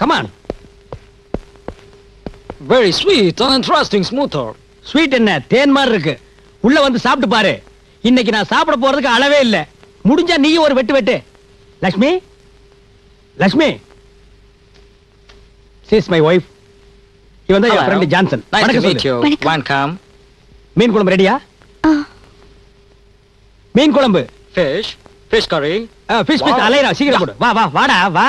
Come on. Very sweet and interesting smoother. Sweet என்ன தேன் மாதிரி இருக்கு. உள்ள வந்து சாப்பிட்டு பாரு. இன்னைக்கு நான் சாப்பிட போறதுக்கு அளவே இல்ல. முடிஞ்சா நீ ஒரு வெட்டு. Lakshmi. Lakshmi. She is my wife. இவன் தான் என் friend Johnson. Nice to meet you. Welcome. மீன் குழம்பு ரெடியா? மீன் குழம்பு. Fish curry. Fish அலையறா சீக்கிரம் போடு. வா வாடா வா.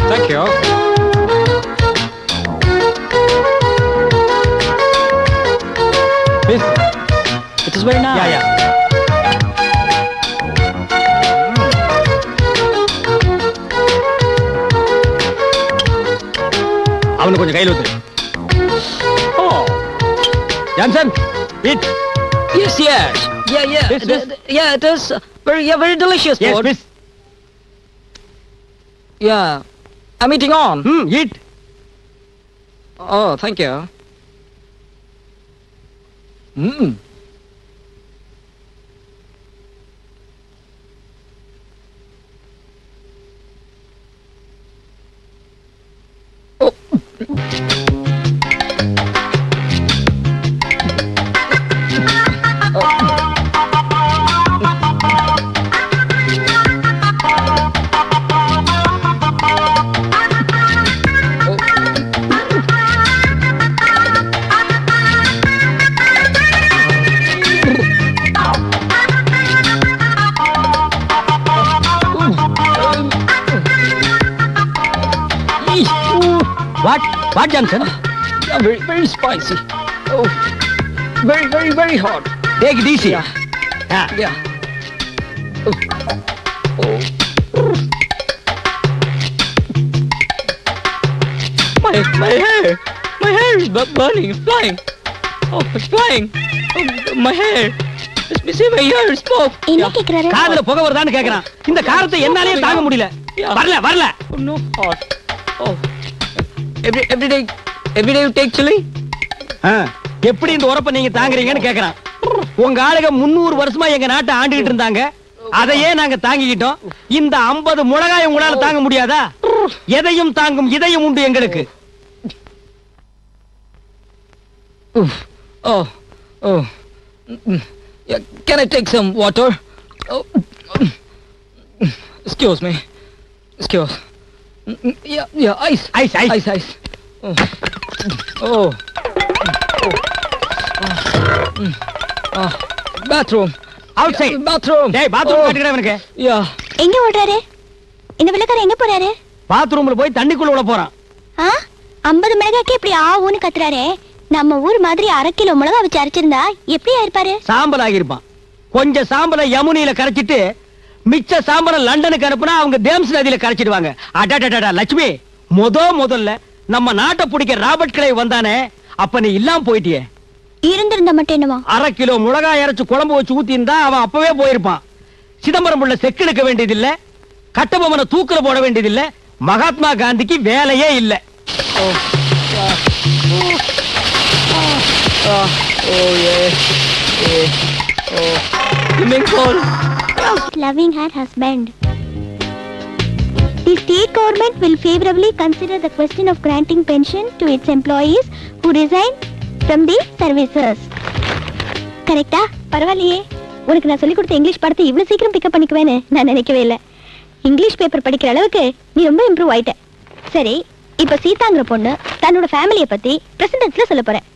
Thank you. Fish. It is very nice. Yeah. அவனுக்கு கொஞ்சம் கையில ஊத்து. Oh. Johnson, eat. Yes. Yeah. Fish. Yeah, it is very delicious. Yes, food. fish. Yeah. I'm eating on. Eat. Oh, thank you. What, Johnson? Yeah, very spicy. Oh, very hot. Take it easy. Yeah. Oh. My hair is burning. It's flying. Oh, it's flying. Oh, my hair. Let me see my hair is smoke. என்ன கேக்குறாரு? காதுல புகை வருதான்னு கேக்குறான். இந்த காரத்தை என்னாலே தாங்க முடியல. வரல. Oh no, hot. Oh. Every day you take chili? எப்படி இந்த உரப்ப நீங்க தாங்குறீங்கன்னு கேக்குறான். உங்க ஆளுங்க 300 வருஷமா எங்க நாட்டை ஆண்டுகிட்டு இருந்தாங்க. அதையே நாங்க தாங்கிக்கிட்டோம். இந்த 50 மிளகாய் உங்களால தாங்க முடியாதா? எதையும் தாங்கும் இதயம் உண்டு எங்களுக்கு. Oh. Yeah, can I take some water? Oh. Excuse me. Yeah, ice. Oh. Bathroom. Outside. Bathroom. டேய் பாத்ரூம் கட்டிக்கிறவனுக்கு. Yeah. எங்க ஓடுறாரு? இந்த வெள்ளக்காரர் எங்க போறாரு? பாத்ரூம்ல போய் தண்ணிக்குள்ள உள்ள போறான். 50 மிளகாய்க்கு இப்படி ஆவுன்னு கத்துறாரே. நம்ம ஊர் மாதிரி 1/2 கிலோ மிளகா வச்சு அரைச்சிருந்தா எப்படி ஆயிருப்பாரு? சாம்பல் ஆகிருப்பான். கொஞ்சம் சாம்பலை யமுனியில கரைச்சிட்டு மிச்ச சாம்பலை லண்டனுக்கு அனுப்புனா அவங்க தேம்ஸ் நதியில கரைச்சிடுவாங்க. அடடடடா லட்சுமி, முதல்ல நம்ம நாட்டை பிடிக்க ராபர்ட் கிளை வந்தானே, அப்ப நீ இல்லாம போயிட்டியே. இருந்திருந்தா மட்டும் என்னவா? 1/2 கிலோ மிளகாய் அரைச்சு குழம்பு வச்சு ஊத்தி இருந்தா அவன் அப்பவே போயிருப்பான். சிதம்பரம் உள்ள செக்கெடுக்க வேண்டியதில்ல, கட்டபொம்மனை தூக்குல போட வேண்டியதில்ல, மகாத்மா காந்திக்கு வேலையே இல்ல. Loving her husband. The state government will favorably consider the question of granting pension to its employees who resign from the services. கரெக்ட்டா? பரவாயில்லையே. உனக்கு நான் சொல்லி கொடுத்த இங்கிலீஷ் பாடத்தை இவ்வளவு சீக்கிரம் பிக்கப் பண்ணிக்குவேன்னு நான் நினைக்கவே இல்லை. இங்கிலீஷ் பேப்பர் படிக்கிற அளவுக்கு நீ ரொம்ப இம்ப்ரூவ் ஆயிட்ட. சரி, இப்ப சீதாங்கிற பொண்ணு தன்னோட ஃபேமிலியை பத்தி பிரசன்டென்ஸ்ல சொல்ல போறேன்.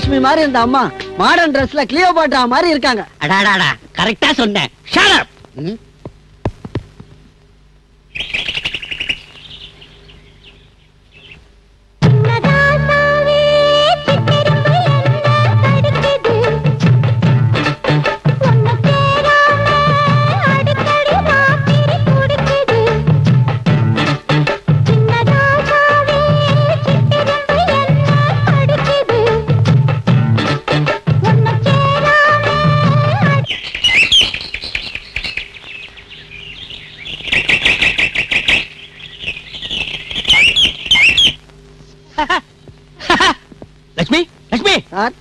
மகாலட்சுமி மாதிரி இருந்த அம்மா மாடர்ன் ட்ரெஸ்ல கிளியோபாட்ரா மாதிரி இருக்காங்க. அடாடாடா கரெக்டா சொன்னேன். Shut up. Lakshmi Lakshmi sir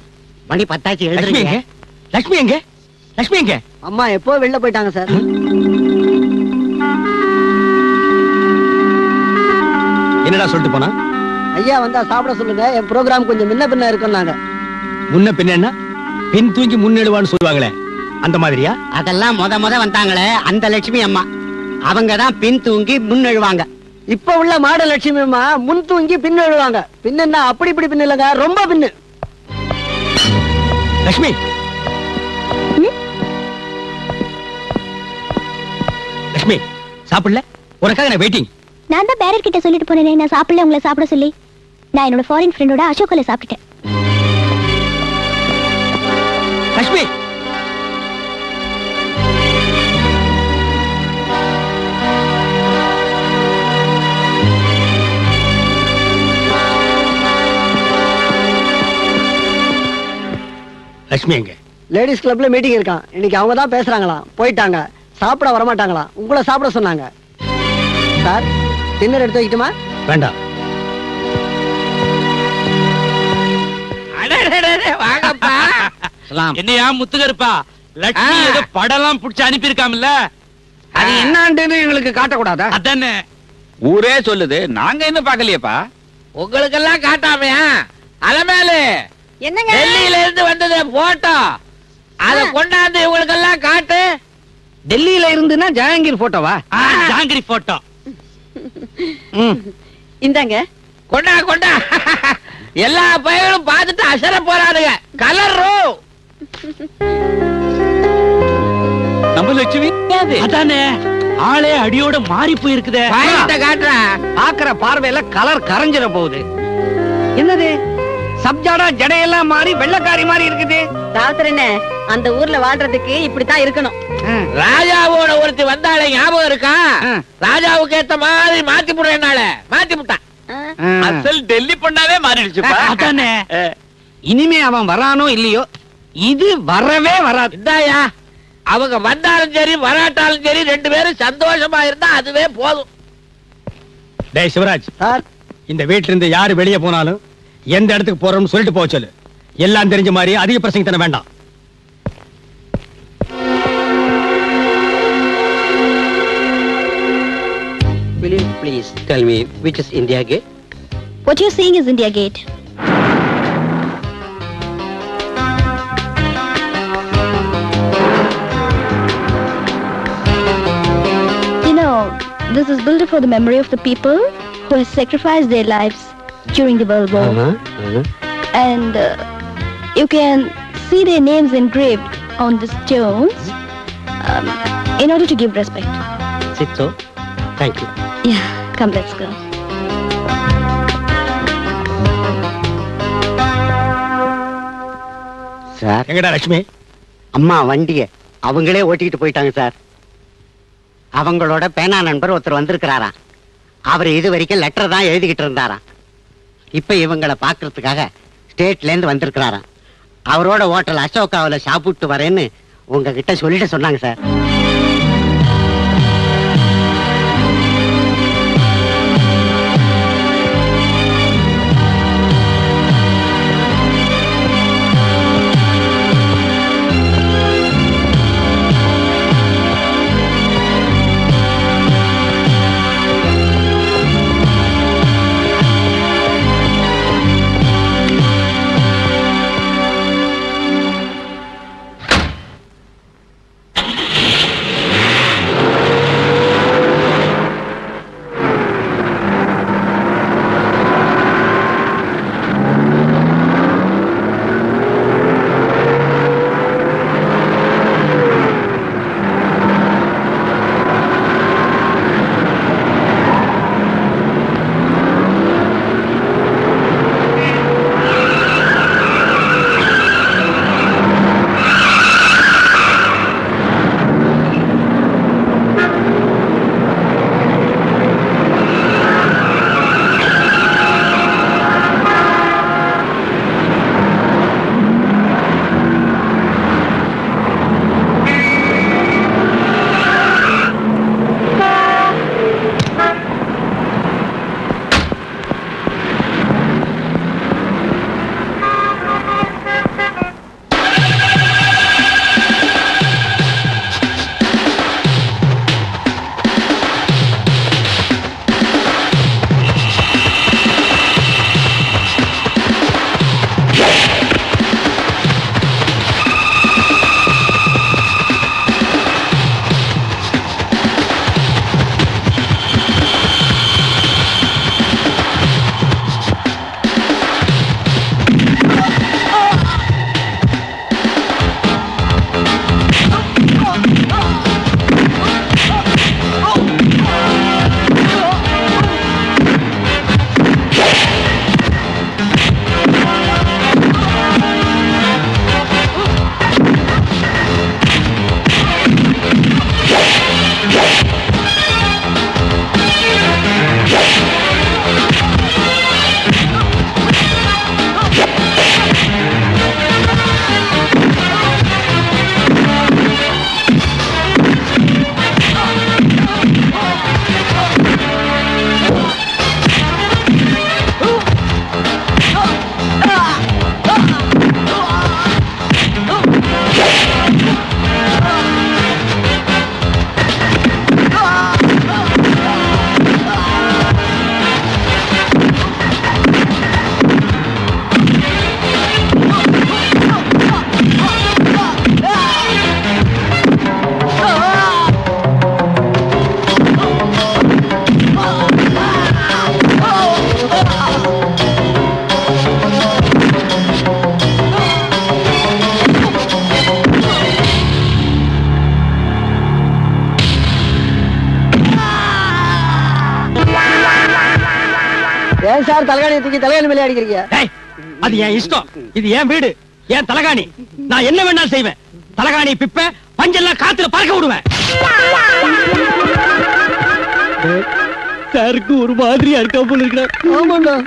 மணி 10 ஆச்சு. லட்சுமி எங்க? எழுதுறீங்க? லட்சுமி எங்க? லட்சுமி எங்க? அம்மா எப்போ வெளில போயிட்டாங்க சார். என்னடா சொல்லிட்டு போனா? ஐயா வந்தா சாப்பிட சொல்லுங்க, என் ப்ரோக்ராம் கொஞ்சம் முன்ன பின்ன இருக்குன்னாங்க. முன்ன பின்ன என்ன? பின் தூங்கி முன்னெடுவான்னு சொல்லுவாங்களே அந்த மாதிரியா? அதெல்லாம் முத வந்தாங்களே அந்த லட்சுமி அம்மா, அவங்க தான் பின் தூங்கி முன் எழுவாங்க. இப்ப உள்ள மாடல் லட்சுமி அம்மா முன் தூங்கி பின் எழுவாங்க. பின்னா அப்படி இப்படி பின்னு இல்லங்க, ரொம்ப பின்னு. லட்சுமி லட்சுமி சாப்பிடல? உனக்காக நான் வெயிட்டிங். நான் தான் பேரர் கிட்ட சொல்லிட்டு போனேனே நான் சாப்பிடல உங்களை சாப்பிட சொல்லி. நான் என்னோட ஃபாரின் ஃப்ரெண்டோட அசோகல சாப்பிட்டேன். லட்சுமி லட்சுமி எங்க? லேடிஸ் கிளப்ல மீட்டிங் இருக்கான். இன்னைக்கு அவங்க தான் பேசுறாங்களாம். போயிட்டாங்க. சாப்பிட வரமாட்டாங்களாம். உங்களை சாப்பிட சொன்னாங்க. சார் டின்னர் எடுத்து வைக்கட்டுமா? வேண்டாம். வாங்கப்பா. என்னையா முத்துகருப்பா, லட்சுமி ஏதோ படம்லாம் புடிச்சு அனுப்பி இருக்காமல்ல, அது என்னன்னு எங்களுக்கு காட்டக்கூடாதா? அதானே ஊரே சொல்லுது, நாங்க என்ன பாக்கலையப்பா. உங்களுக்கெல்லாம் காட்டாமையா? அலமேலு என்னங்க? டெல்லியில இருந்து வந்தது போட்டோ, அத கொண்டாந்து இவங்களுக்கெல்லாம் காட்டு. டெல்லியில இருந்துன்னா ஜஹாங்கீர் போட்டோவா? ஜாங்கிரி போட்டோ இந்தாங்க. கொண்டா கொண்டா. எல்லா பையனும் பார்த்துட்டு அசர போறானுங்க. கலர் நம்ம லட்சுமி அதானே ஆளே அடியோட மாறி போயிருக்குதே. காட்டுறா. பாக்குற பார்வையில கலர் கரைஞ்சிட போகுது. என்னது சப்ஜாடா ஜடையெல்லாம் மாறி வெள்ளக்காரி மாதிரி இருக்குது. ராவுத்தர் என்ன, அந்த ஊர்ல வாழ்றதுக்கு இப்படித்தான் இருக்கணும். ராஜாவோட ஒருத்தி வந்தாலே ஞாபகம் இருக்கா? ராஜாவுக்கு ஏத்த மாதிரி மாத்தி புடுறேனால மாத்தி புட்டான். அசல் டெல்லி பொண்ணாவே மாறிடுச்சுப்பா. அதானே. இனிமே அவன் வரானோ இல்லையோ, இது வரவே வராது. இந்தாயா, அவங்க வந்தாலும் சரி வராட்டாலும் சரி ரெண்டு பேரும் சந்தோஷமா இருந்தா அதுவே போதும். டேய் சிவராஜ், சார் இந்த வீட்டுல இருந்து யாரு வெளியே போனாலும் எந்த இடத்துக்கு போறோம்னு சொல்லிட்டு போக சொல்லு. எல்லாம் தெரிஞ்ச மாதிரி அதிக பிரசங்க தர வேண்டாம். Will you please tell me which is India Gate? What you're seeing is India Gate. You know, this is built for the memory of the people who have sacrificed their lives during the World War. And you can see their names engraved on the stones in order to give respect. Sit so. Thank you. Yeah, come, let's go. Sir, எங்கடா லட்சுமி? அம்மா வண்டிய அவங்களே ஓட்டிட்டு போயிட்டாங்க sir. அவங்களோட பேனா நண்பர் ஒருத்தர் வந்திருக்கிறாராம். அவர் இது வரைக்கும் லெட்டர் தான் எழுதிக்கிட்டு இருந்தாராம். இப்ப இவங்களை பாக்குறதுக்காக ஸ்டேட்ல இருந்து வந்திருக்கிறாராம். அவரோட ஹோட்டல் அசோகாவில சாப்பிட்டு வரேன்னு உங்ககிட்ட சொல்லிட்டு சொன்னாங்க சார். சார் தலைகாணியை தூக்கி தலைகாணி மேலே அடிக்கிறீங்க? டேய், அது என் இஷ்டம். இது என் வீடு, என் தலகாணி. நான் என்ன வேணாலும் செய்வேன். தலகாணி பிப்ப பஞ்செல்லாம் காத்துல பறக்க விடுவேன். சாருக்கு ஒரு மாதிரியா இருக்கா போல இருக்கிற. ஆமாண்டா.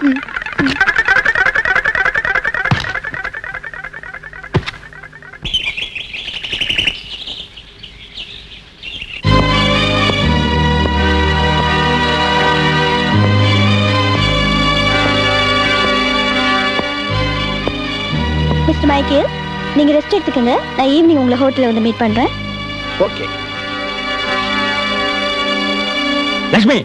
மிஸ்டர் மைக்கேல், நீங்க ரெஸ்ட் எடுத்துக்கங்க. நான் ஈவினிங் உங்களை ஹோட்டல்ல வந்து மீட் பண்றேன். ஓகே. லட்சுமி,